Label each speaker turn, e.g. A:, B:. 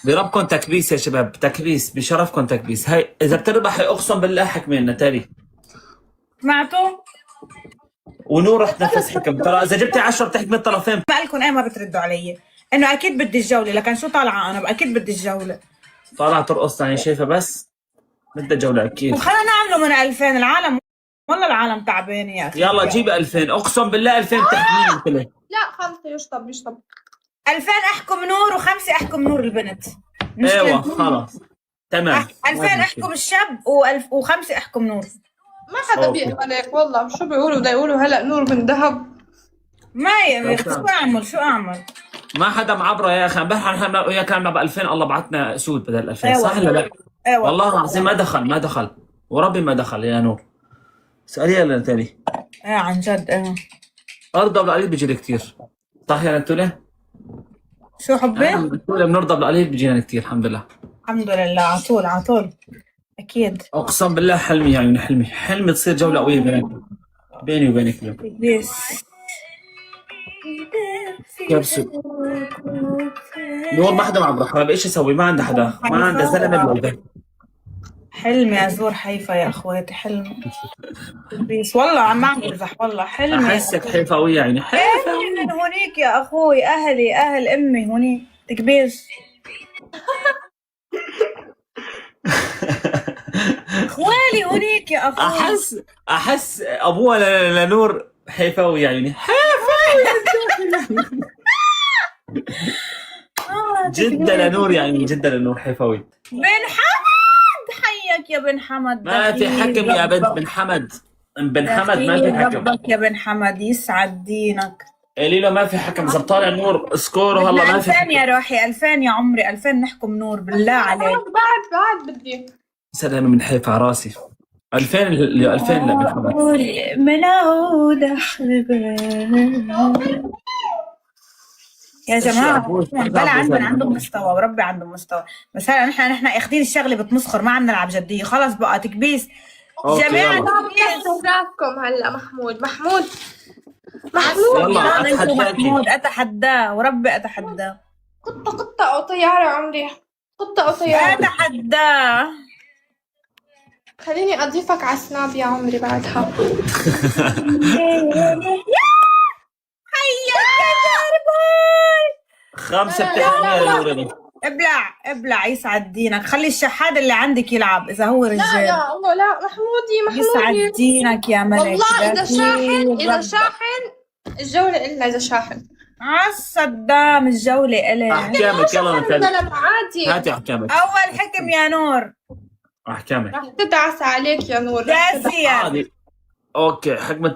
A: بربكم تكبيس يا شباب، تكبيس بشرفكم تكبيس. هاي اذا بتربحي اقسم بالله حكمي لنا تالي.
B: سمعتوا؟
A: ونور رح تنفذ حكم، ترى اذا جبتي 10 بتحكمي الطرفين.
B: مالكم ايه ما بتردوا علي؟ انه اكيد بدي الجوله، لكن شو طالعه انا اكيد بدي الجوله.
A: طالعه ترقص يعني شايفه، بس بدها جوله اكيد.
B: وخلينا نعمله من 2000 العالم. والله العالم تعبان يا اخي.
A: يلا جيبي 2000 اقسم بالله 2000 بتحكميني كله.
C: لا خلص يشطب يشطب.
B: 2000 احكم نور و5 احكم نور البنت.
A: ايوه خلاص تمام.
B: 2000 احكم الشاب و5 احكم نور.
C: ما حدا
A: أوكي.
C: بيقبلك والله. شو بيقولوا؟ بده يقولوا هلا نور من ذهب.
B: ما شو اعمل شو اعمل؟
A: ما حدا معبره يا اخي، امبارح نحن وياه كان ب 2000 الله بعتنا سود بدل 2000 صح ولا لا؟
B: ايوه
A: والله العظيم ما دخل وربي ما دخل يا نور. اساليها لتاني.
B: ايه عن جد ايه.
A: ارضى بالقليل بيجي كثير صح يا نتولة؟
B: شو حبي؟
A: نتولة بنرضى بالقليل بيجينا كثير الحمد لله.
B: الحمد لله على طول على طول. اكيد.
A: اقسم بالله حلمي يعني حلمي تصير جوله قويه بيني وبينك اليوم.
B: بس
A: كبسة نور ما حدا معبرة، ما بقيش اسوي، ما عندها حدا، ما عندها زلمه بولده.
B: حلمي ازور حيفا يا اخواتي، حلمي. بس والله عم امزح، والله حلمي.
A: احسك حيفاويه يعني
B: من هونيك يا اخوي، اهل امي هونيك تكبيس. خوالي هونيك يا اخوي.
A: احس ابوها لنور حيفاوي يعني جدا لنور يعني جدا لنور حيفاوي.
B: بن حمد حيك يا بن حمد.
A: ما في حكم يا بنت بن حمد. بن حمد ما في حكم.
B: ربك يا بن حمد يسعد دينك.
A: قولي له ما في حكم، زبطانه نور سكور وهلا ما في
B: 2000
A: حكم.
B: يا روحي 2000 يا عمري 2000 نحكم نور بالله عليك.
C: بعد بدي
A: سلامة من حيف على راسي. 2000 2000 لا بن حمد.
B: من عود يا جماعة بلا عندهم مستوى، وربي عندهم مستوى. بس هلا نحن اخذين الشغلة بتمسخر، ما عم نلعب جدية. خلص بقى تكبيس جماعة.
C: كسراتكم هلا محمود
A: يلا
B: محمود اتحداه وربي اتحداه.
C: قطة أو طيارة عمري. قطة أو طيارة.
B: اتحداه.
C: خليني أضيفك على سناب يا عمري بعدها.
B: حياك يا جربوي.
A: 5 بتحكميها يا نور.
B: ابلع يسعد دينك. خلي الشحاد اللي عندك يلعب اذا هو رجال.
C: لا يا الله لا محمودي
B: يسعد دينك يا ملك.
C: والله إذا شاحن الجولة إلا إذا شاحن.
B: عالصدام الجولة إلي.
A: احكامك يلا نتالي.
C: عادي.
A: هاتي احكامك.
B: أول حكم يا نور.
A: احكامك.
C: رح تدعس عليك يا نور.
B: جاسية.
A: اوكي حكمة